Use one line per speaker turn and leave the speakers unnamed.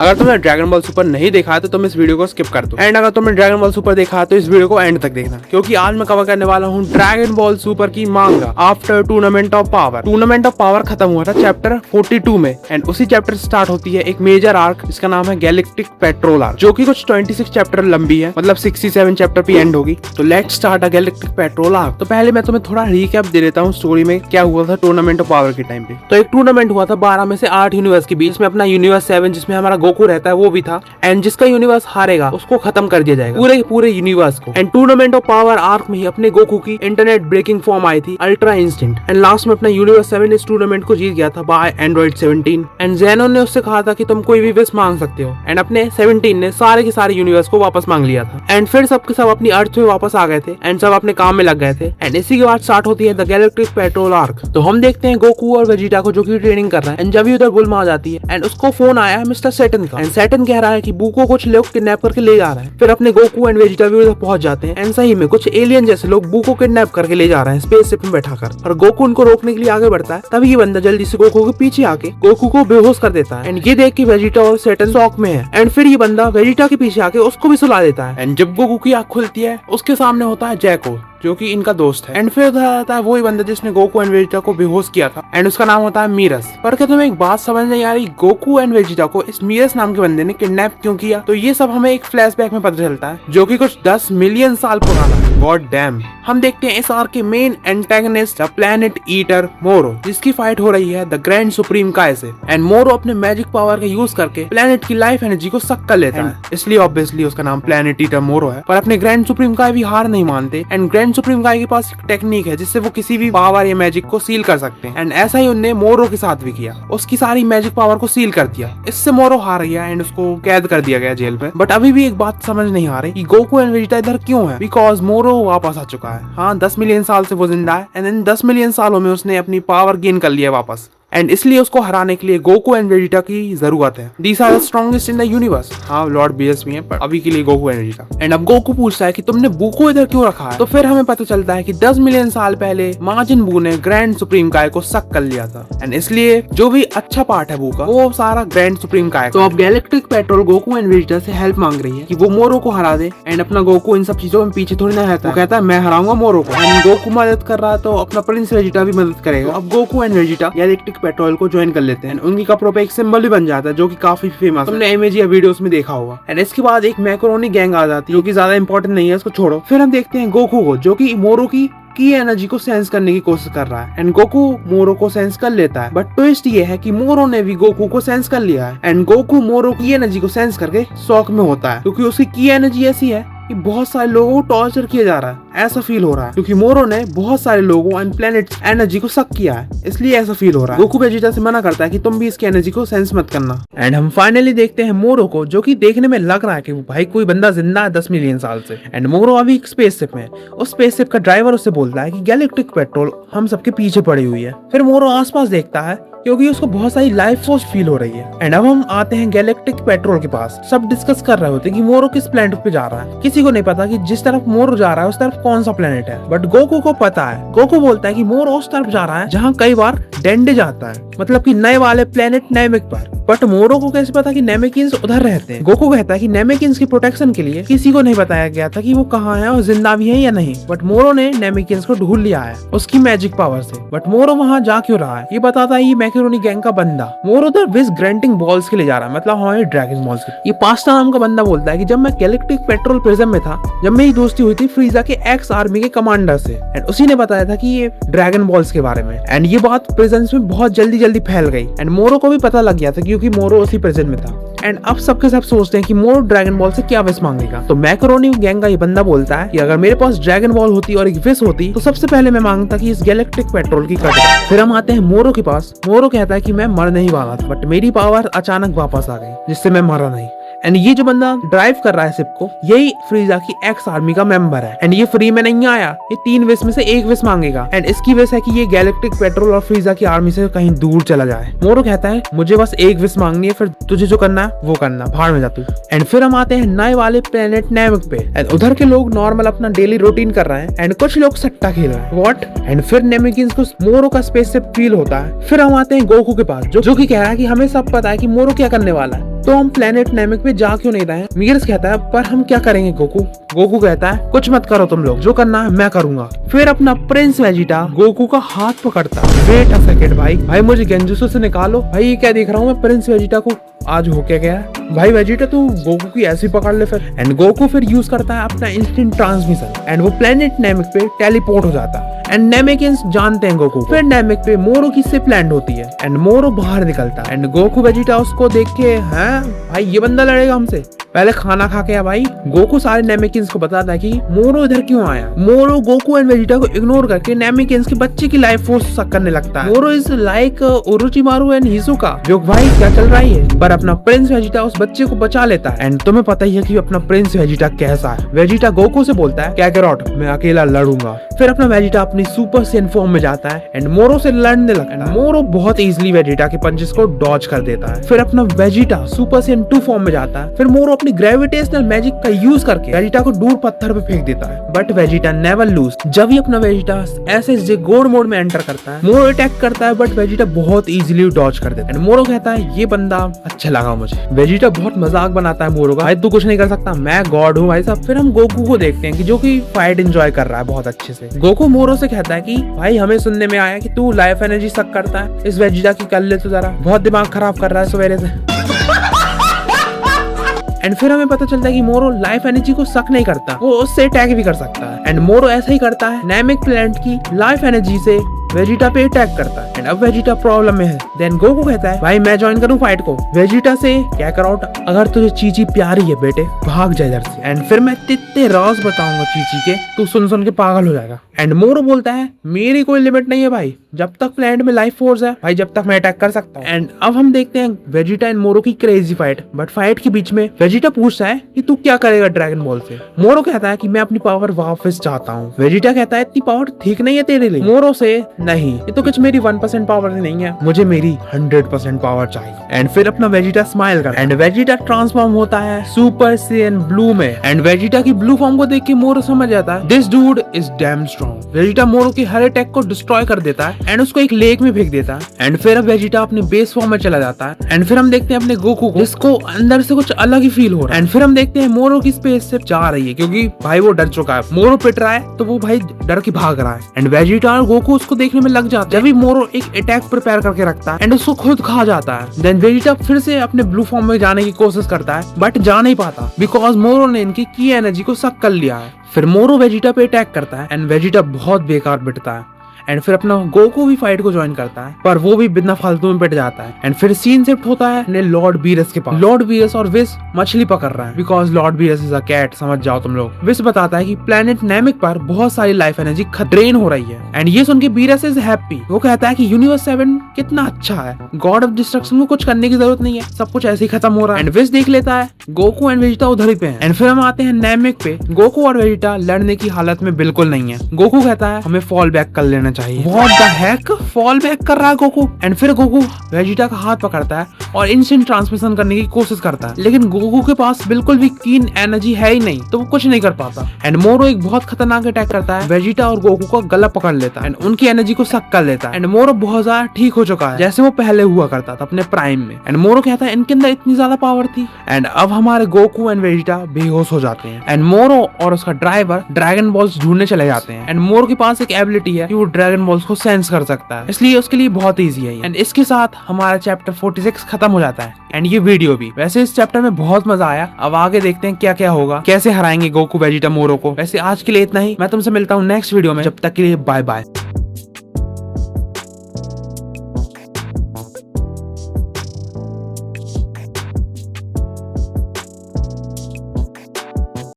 अगर तुमने dragon ball super नहीं देखा है तो तुम इस वीडियो को स्किप कर दो, एंड अगर तुमने ड्रैगन बॉल सुपर देखा है तो इस वीडियो को एंड तक देखना, क्योंकि आज मैं कवर करने वाला हूँ ड्रैगन बॉल सुपर की मांगा after tournament of power. Tournament of power खत्म हुआ था चैप्टर 42 में, एंड उसी चैप्टर से स्टार्ट होती है एक मेजर आर्क जिसका नाम है गैलेक्टिक पेट्रोल आर्क, जो कि कुछ 26 चैप्टर लंबी है, मतलब 67 चैप्टर पे एंड होगी। तो let's start a galactic petrol arc. तो पहले मैं तुम्हें थोड़ा रिकैप दे देता हूँ स्टोरी में क्या हुआ था टूर्नामेंट ऑफ पावर के टाइम पे। तो एक टूर्नामेंट हुआ था 12 में से 8 यूनिवर्स के बीच में, अपना यूनिवर्स 7 जिसमें हमारा गोकू रहता है वो भी था, एंड जिसका यूनिवर्स हारेगा उसको खत्म कर दिया जाएगा पूरे यूनिवर्स को। And tournament of power arc में ही अपने गोकू की इंटरनेट ब्रेकिंग फॉर्म आई थी अल्ट्रा इंस्टेंट, एंड लास्ट में अपना यूनिवर्स 7 इस टूर्नामेंट को जीत गया था बाय एंड्रॉइड 17। एंड ज़ेनोन ने उससे कहा था कि तुम कोई भी विश मांग सकते हो, एंड अपने 17 ने सारे के सारे यूनिवर्स को वापस मांग लिया था, एंड फिर सबके सब अपनी अर्थ में वापस आ गए थे, एंड सब अपने काम में लग गए थे। एंड इसी के बाद स्टार्ट होती है द गैलेक्टिक पेट्रोल आर्क। तो हम देखते हैं गोकू और वेजिटा को जो की ट्रेनिंग कर रहा है, एंड जब उधर बुल्मा आ जाती है एंड उसको फोन आया है मिस्टर सैटर्न का, एंड सैटर्न कह रहा है कि बुको कुछ लोग किडनैप करके ले जा रहे हैं। फिर अपने गोकू एंड वेजिटा भी उधर पहुंच जाते हैं, एंड सही में कुछ एलियन जैसे लोग बुको किडनैप करके ले जा रहे हैं स्पेसशिप में बैठाकर, और गोकू उनको रोकने के लिए आगे बढ़ता है। तभी ये बंदा जल्दी से गोकू के पीछे आके गोकू को बेहोश कर देता है, एंड ये देख के वेजिटा और सैटर्न शॉक में है, एंड फिर ये बंदा वेजिटा के पीछे आके उसको भी सुला देता है। एंड जब गोकू की आंख खुलती है उसके सामने होता है जैको, जो कि इनका दोस्त है, एंड फिर उधर आता है वही बंदा जिसने गोकू एंड वेजिटा को बेहोश किया था, एंड उसका नाम होता है मीरस। पर क्या तुम्हें एक बात समझ नहीं आ रही, गोकू एंड वेजिटा को इस मीरस नाम के बंदे ने किडनैप क्यों किया? तो ये सब हमें एक फ्लैशबैक में पता चलता है, जो कि कुछ 10 मिलियन साल पुराना है। God damn. हम देखते हैं इस आर्क के main antagonist the planet eater मोरो, जिसकी फाइट हो रही है द ग्रैंड सुप्रीम काय से, एंड मोरो अपने मैजिक पावर का यूज करके प्लैनेट की लाइफ एनर्जी को सक कर लेता है, इसलिए ऑब्वियसली उसका नाम प्लैनेट ईटर मोरो है। पर अपने ग्रैंड सुप्रीम काय भी हार नहीं मानते, एंड ग्रैंड सुप्रीम काय के पास एक टेक्निक है जिससे वो किसी भी पावर या मैजिक को सील कर सकते हैं, एंड ऐसा ही उनने मोरो के साथ भी किया, उसकी सारी मैजिक पावर को सील कर दिया। इससे मोरो हार गया एंड उसको कैद कर दिया गया जेल में। बट अभी भी एक बात समझ नहीं आ रही कि गोकू एंड वेजिटा इधर क्यों है, बिकॉज मोरो वापस आ चुका है। हाँ, 10 मिलियन साल से वो जिंदा है, एंड इन 10 मिलियन सालों में उसने अपनी पावर गेन कर लिया वापस, एंड इसलिए उसको हराने के लिए गोकू एंड वेजिटा की जरूरत है। These are the strongest in the universe. हाँ, लॉर्ड बीएस भी हैं, पर अभी के लिए गोकू एंड वेजिटा। एंड अब गोकू पूछता है कि तुमने बुको इधर क्यों रखा है? तो फिर हमें पता चलता है कि 10 मिलियन साल पहले माजिन बू ने ग्रैंड सुप्रीम काय को सक कर लिया था, एंड इसलिए जो भी अच्छा पार्ट है बू का वो सारा ग्रैंड सुप्रीम काय। तो अब galactic petrol Goku and Vegeta से हेल्प मांग रही है कि वो मोरो को हरा दे, एंड अपना गोकू इन सब चीजों में पीछे थोड़ी ना रहता है। वो कहता है मैं हराऊंगा मोरो को, एंड गोकू मदद कर रहा है तो अपना प्रिंस वेजिटा भी मदद करेगा। अब Goku and Vegeta galactic petrol को ज्वाइन लेते हैं, उनकी कपड़ों पे एक सिंबल भी बन जाता है जो कि काफी फेमस, तुमने इमेज या वीडियोस में देखा होगा। एंड इसके बाद एक मैकरोनी गैंग आ जाती है जो कि ज्यादा इंपॉर्टेंट नहीं है, उसको छोड़ो। फिर हम देखते हैं गोकू को जो कि मोरो की एनर्जी को सेंस करने की कोशिश कर रहा है, एंड गोकू मोरो को सेंस कर लेता है। बट ट्विस्ट ये है कि मोरो ने भी गोकू को सेंस कर लिया है, एंड गोकू मोरो की एनर्जी को सेंस करके शॉक में होता है, क्योंकि उसकी की एनर्जी ऐसी है कि बहुत सारे लोगों को टॉर्चर किया जा रहा है, ऐसा फील हो रहा है, क्योंकि मोरो ने बहुत सारे लोगों एंड प्लैनेट एनर्जी को सक किया है, इसलिए ऐसा फील हो रहा है। गोकू वेजिटा से मना करता है कि तुम भी इसकी एनर्जी को सेंस मत करना। एंड हम फाइनली देखते हैं मोरो को, जो कि देखने में लग रहा है कि भाई कोई बंदा जिंदा है 10 मिलियन साल से। एंड मोरो अभी एक स्पेसशिप में, उस स्पेसशिप का ड्राइवर उससे बोलता है कि गैलेक्टिक पेट्रोल हम सबके पीछे पड़ी हुई है। फिर मोरो आसपास देखता है क्योंकि उसको बहुत सारी लाइफ फोर्स फील हो रही है। एंड अब हम आते हैं गैलेक्टिक पेट्रोल के पास। सब डिस्कस कर रहे होते हैं कि मोरो किस प्लेनेट पे जा रहा है। किसी को नहीं पता कि जिस तरफ मोरो जा रहा है उस तरफ कौन सा प्लेनेट है, बट गोकू को पता है। गोकू बोलता है कि मोरो उस तरफ जा रहा है जहाँ कई बार डेंडे जाता है, मतलब कि नए वाले प्लेनेट नेमिक पर। बट मोरो को कैसे पता कि नेमेकिंस उधर रहते हैं? गोकू कहता है कि नेमेकिंस की प्रोटेक्शन के लिए किसी को नहीं बताया गया था कि वो कहाँ है और जिंदा भी है या नहीं, बट मोरो ने नेमेकिंस को ढूंढ लिया है उसकी मैजिक पावर से। बट मोरो वहाँ जा क्यों रहा है ये बताता है ये मैकेरोनी गैंग का बंदा। मोरो उधर विश ग्रांटिंग बॉल्स के लिए जा रहा है, मतलब हमारे ड्रैगन बॉल्स के। ये पास्ता नाम का बंदा बोलता है कि जब मैं गैलेक्टिक पेट्रोल प्रिज्म में था, जब मेरी दोस्ती हुई थी फ्रीजा के एक्स आर्मी के कमांडर से, एंड उसी ने बताया था कि ये ड्रैगन बॉल्स के बारे में, एंड ये बात प्रेजेंस में बहुत जल्दी फैल गई, एंड मोरो को भी पता लग गया था क्योंकि मोरो उसी प्रेजेंट में था। एंड अब सबके सब सोचते हैं कि मोरो ड्रैगन बॉल से क्या विश मांगेगा। तो मैकरोनी गैंग का ये बंदा बोलता है कि अगर मेरे पास ड्रैगन बॉल होती और एक विश होती तो सबसे पहले मैं मांगता कि इस गैलेक्टिक पेट्रोल की कदर। फिर हम आते हैं मोरो के पास। मोरो कहता है कि मैं मर नहीं वाला था, बट मेरी पावर अचानक वापस आ गई जिससे मैं मरा नहीं। एंड ये जो बंदा ड्राइव कर रहा है शिप को, यही फ्रीजा की एक्स आर्मी का मेंबर है, एंड ये फ्री में नहीं आया, ये 3 विश में से 1 विश मांगेगा, एंड इसकी विश है कि ये गैलेक्टिक पेट्रोल और फ्रीजा की आर्मी से कहीं दूर चला जाए। मोरो कहता है मुझे बस 1 विश मांगनी है, फिर तुझे जो करना है वो करना, भाड़ में जा तू। एंड फिर हम आते हैं नए वाले प्लेनेट नेमिक पे, एंड उधर के लोग नॉर्मल अपना डेली रूटीन कर रहे हैं, एंड कुछ लोग सट्टा खेल रहे हैं। व्हाट? एंड फिर नेमिकिंस को मोरो का स्पेसशिप फील होता है। फिर हम आते हैं गोकू के पास, जो कि कह रहा है कि हमें सब पता है कि मोरो क्या करने वाला है, तो हम प्लेनेट नेमिक पे जा क्यों नहीं रहे हैं? मीर्स कहता है पर हम क्या करेंगे गोकू? गोकू कहता है कुछ मत करो तुम लोग, जो करना है मैं करूंगा। फिर अपना प्रिंस वेजिटा गोकू का हाथ पकड़ता है। वेट अ सेकंड भाई मुझे गेंजुसो से निकालो। भाई ये क्या देख रहा हूँ मैं प्रिंस वेजिटा को, आज हो क्या गया है? भाई वेजिटा तू गोकू की ऐसी पकड़ ले फिर। एंड गोकू फिर यूज करता है अपना इंस्टेंट ट्रांसमिशन एंड वो प्लेनेट नेमिक पे टेलीपोर्ट हो जाता है। एंड नेमिकियंस जानते हैं गोकू। फिर नेमिक पे मोरो की शिप लैंड होती है एंड मोरो बाहर निकलता है एंड गोकू वेजिटा उसको देख के हैं भाई ये बंदा लड़ेगा हमसे, पहले खाना खा के आ भाई। गोकू सारे नेमिकियंस को बताता है कि मोरो इधर क्यों आया। मोरो गोकू एंड वेजिटा को इग्नोर करके नेमिकियंस के बच्चे की लाइफ फोर्स सक करने लगता है। मोरो इज लाइक ओरोचिमारू एंड हिसुका, जो भाई क्या चल रहा है, पर अपना प्रिंस वेजिटा उस बच्चे को बचा लेता है। एंड तुम्हें पता ही है कि अपना प्रिंस वेजिटा कैसा है। वेजिटा गोकू से बोलता है कैकरॉट मैं अकेला लड़ूंगा। फिर अपना वेजिटा अपनी सुपर सैयन फॉर्म में जाता है एंड मोरो से लड़ने लगता है। मोरो बहुत इजीली वेजिटा के पंचेस को डॉज कर देता है। फिर अपना वेजिटा सुपर सैयन 2 फॉर्म में जाता है। फिर मोरो अपनी ग्रेविटेशनल मैजिक का यूज करके वेजिटा को दूर पत्थर पे फेंक देता है, बट वेजिटा नेवर लूज। जब भी अपना वेजिटा एसएसजे गोड मोड में एंटर करता है, मोरो अटैक करता है बट वेजिटा बहुत इजीली डॉज कर देता है। एंड मोरो कहता है ये बंदा अच्छा लगा मुझे। वेजिटा बहुत मजाक बनाता है मोरो का, भाई तू कुछ नहीं कर सकता, मैं गॉड हूँ भाई साहब। फिर हम गोकू को देखते हैं कि जो कि फाइट एंजॉय कर रहा है बहुत अच्छे से। गोकू मोरो से कहता है कि भाई हमें सुनने में आया कि तू लाइफ एनर्जी सक करता है, इस वेजिटा की कर ले तो जरा, बहुत दिमाग खराब कर रहा है सवेरे से। एंड फिर हमें पता चलता है कि मोरो लाइफ एनर्जी को सक नहीं करता, वो उससे अटैक भी कर सकता है। एंड मोरो ऐसा ही करता है, नेमिक प्लेनेट की लाइफ एनर्जी से वेजिटा पे अटैक करता है। एंड अब वेजिटा प्रॉब्लम में है। देन गोकू कहता है भाई मैं ज्वाइन करूं फाइट को। वेजिटा से क्या करो, अगर तुझे चीची प्यारी है बेटे भाग जा इधर से, एंड फिर मैं तित्ते राज बताऊंगा चीची के, तू सुन सुन के पागल हो जाएगा। एंड मोरो बोलता है मेरी कोई लिमिट नहीं है भाई, जब तक प्लेनेट में लाइफ फोर्स है भाई जब तक मैं अटैक कर सकता हूँ। एंड अब हम देखते हैं वेजिटा एंड मोरो की क्रेजी फाइट। बट फाइट के बीच में वेजिटा पूछता है कि तू क्या करेगा ड्रैगन बॉल से। मोरो कहता है कि मैं अपनी पावर वापस चाहता हूँ। वेजिटा कहता है इतनी पावर ठीक नहीं है तेरे लिए। मोरो से नहीं, ये तो कुछ मेरी 1% पावर नहीं है, मुझे मेरी 100% पावर चाहिए। एंड फिर अपना वेजिटा स्माइल करता है एंड वेजिटा ट्रांसफॉर्म होता है सुपर सैयन ब्लू में। एंड वेजिटा की ब्लू फॉर्म को देख के मोरो समझ जाता है this dude is damn strong. Vegeta मोरो की हर अटैक को डिस्ट्रॉय कर देता है एंड उसको एक लेक में फेंक देता है। एंड फिर अब वेजिटा अपने बेस फॉर्म में चला जाता है। एंड फिर हम देखते हैं अपने गोकू को, जिसको अंदर से कुछ अलग ही फील हो रहा है। एंड फिर हम देखते हैं मोरो की स्पेसशिप जा रही है, क्योंकि भाई वो डर चुका है। मोरो पिट रहा है तो वो भाई डर के भाग रहा है। एंड वेजिटा और गोकू उसको देखने में लग जाता है। जब भी मोरो एक अटैक प्रिपेयर करके रखता है एंड उसको खुद खा जाता है। देन वेजिटा फिर से अपने ब्लू फॉर्म में जाने की कोशिश करता है बट जा नहीं पाता, बिकॉज मोरो ने इनकी की एनर्जी को सक कर लिया है। फिर मोरो वेजिटा पे अटैक करता है एंड वेजिटा बहुत बेकार पिटता है। एंड फिर अपना गोकू भी फाइट को ज्वाइन करता है, पर वो भी बिना फालतू में पिट जाता है। एंड फिर सीन शिफ्ट होता है लॉर्ड बीरस के पास। लॉर्ड बीरस और विस मछली पकड़ रहा है, because lord Beerus is a cat, समझ जाओ तुम लोग। विस बताता है कि प्लेनेट नेमिक पर बहुत सारी लाइफ एनर्जी ड्रेन हो रही है। एंड ये सुन के बीरस इज हैप्पी। वो कहता है कि यूनिवर्स 7 कितना अच्छा है, गॉड ऑफ डिस्ट्रक्शन को कुछ करने की जरूरत नहीं है, सब कुछ ऐसे ही खत्म हो रहा है। एंड विस देख लेता है गोकू एंड वेजिटा उधर ही पे है। एंड फिर हम आते हैं नेमिक पे। गोकू और वेजिटा लड़ने की हालत में बिल्कुल नहीं है। गोकू कहता है हमें फॉल बैक कर लेना चाहिए। फॉल बैक कर रहा है गोकू। एंड फिर गोकू वेजिटा का हाथ पकड़ता है और इंस्टेंट ट्रांसमिशन करने की कोशिश करता है, लेकिन गोकू के पास बिल्कुल भी कीन एनर्जी है ही नहीं, तो वो कुछ नहीं कर पाता। एंड मोरो एक बहुत खतरनाक अटैक करता है, वेजिटा और गोकू का गला पकड़ लेता है एंड उनकी एनर्जी को सक कर लेता है। एंड मोरो बहुत ज्यादा ठीक हो चुका है, जैसे वो पहले हुआ करता था अपने प्राइम में। एंड मोरो कहता है इनके अंदर इतनी ज्यादा पावर थी। एंड अब हमारे गोकू एंड वेजिटा बेहोश हो जाते हैं एंड मोरो और उसका ड्राइवर ड्रैगन बॉल्स ढूंढने चले जाते हैं। एंड मोरो के पास एक एबिलिटी है कि वो ड्रैगन बॉल्स को सेंस कर सकता है, इसलिए उसके लिए बहुत इजी है। एंड इसके साथ हमारा चैप्टर 46 खत्म हो जाता है एंड ये वीडियो भी। वैसे इस चैप्टर में बहुत मजा आया, अब आगे देखते हैं क्या क्या होगा, कैसे हराएंगे गोकू वेजिटा मोरो को। वैसे आज के लिए इतना ही, मैं तुमसे मिलता हूँ नेक्स्ट वीडियो में, जब तक के लिए बाय बाय।